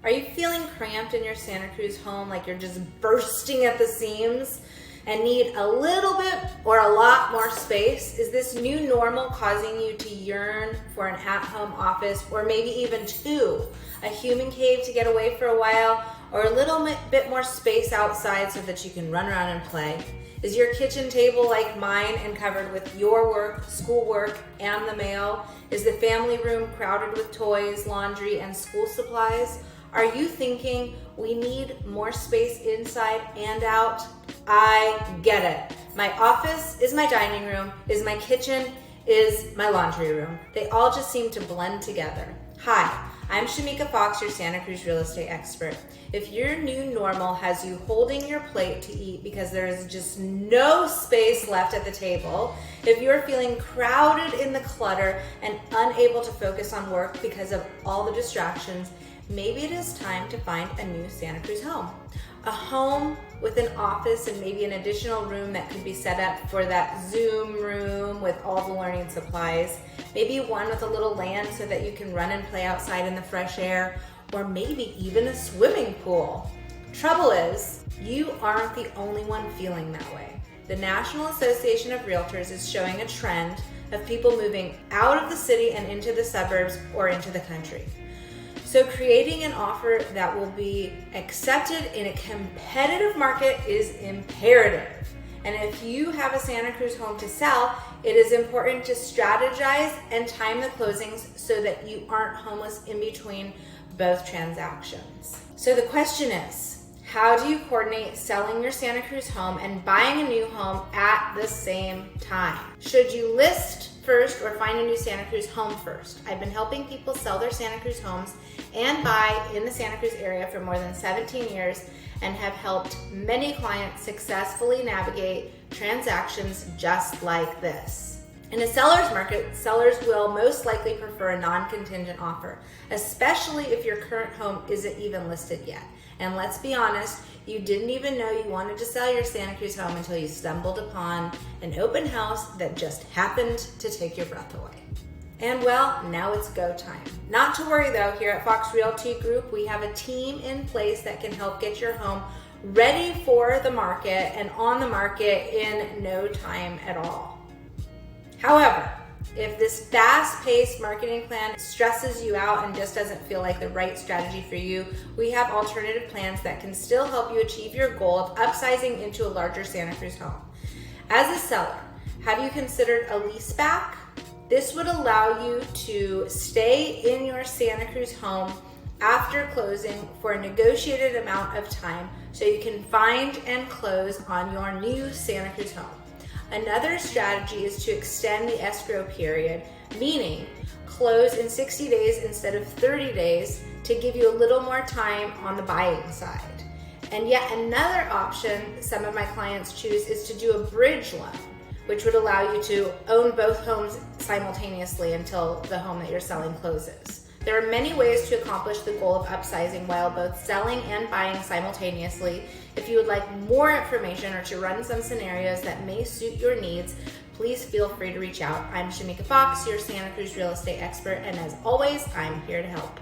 Are you feeling cramped in your Santa Cruz home, like you're just bursting at the seams and need a little bit or a lot more space? Is this new normal causing you to yearn for an at-home office, or maybe even two? A human cave to get away for a while, or a little bit more space outside so that you can run around and play? Is your kitchen table like mine and covered with your work, schoolwork, and the mail? Is the family room crowded with toys, laundry, and school supplies? Are you thinking we need more space inside and out? I get it. My office is my dining room, is my kitchen, is my laundry room. They all just seem to blend together. Hi, I'm Shemeika Fox, your Santa Cruz real estate expert. If your new normal has you holding your plate to eat because there is just no space left at the table, if you're feeling crowded in the clutter and unable to focus on work because of all the distractions, maybe it is time to find a new Santa Cruz home. A home with an office and maybe an additional room that could be set up for that Zoom room with all the learning supplies. Maybe one with a little land so that you can run and play outside in the fresh air, or maybe even a swimming pool. Trouble is, you aren't the only one feeling that way. The National Association of Realtors is showing a trend of people moving out of the city and into the suburbs or into the country. So creating an offer that will be accepted in a competitive market is imperative. And if you have a Santa Cruz home to sell, it is important to strategize and time the closings so that you aren't homeless in between both transactions. So the question is, how do you coordinate selling your Santa Cruz home and buying a new home at the same time? Should you list first or find a new Santa Cruz home first? I've been helping people sell their Santa Cruz homes and buy in the Santa Cruz area for more than 17 years and have helped many clients successfully navigate transactions just like this. In a seller's market, sellers will most likely prefer a non-contingent offer, especially if your current home isn't even listed yet. And let's be honest, you didn't even know you wanted to sell your Santa Cruz home until you stumbled upon an open house that just happened to take your breath away. And well, now it's go time. Not to worry though, here at Fox Realty Group, we have a team in place that can help get your home ready for the market and on the market in no time at all. However, if this fast-paced marketing plan stresses you out and just doesn't feel like the right strategy for you, we have alternative plans that can still help you achieve your goal of upsizing into a larger Santa Cruz home. As a seller, have you considered a leaseback? This would allow you to stay in your Santa Cruz home after closing for a negotiated amount of time so you can find and close on your new Santa Cruz home. Another strategy is to extend the escrow period, meaning close in 60 days instead of 30 days to give you a little more time on the buying side. And yet another option some of my clients choose is to do a bridge loan, which would allow you to own both homes simultaneously until the home that you're selling closes. There are many ways to accomplish the goal of upsizing while both selling and buying simultaneously. If you would like more information or to run some scenarios that may suit your needs, please feel free to reach out. I'm Shemeika Fox, your Santa Cruz real estate expert, and as always, I'm here to help.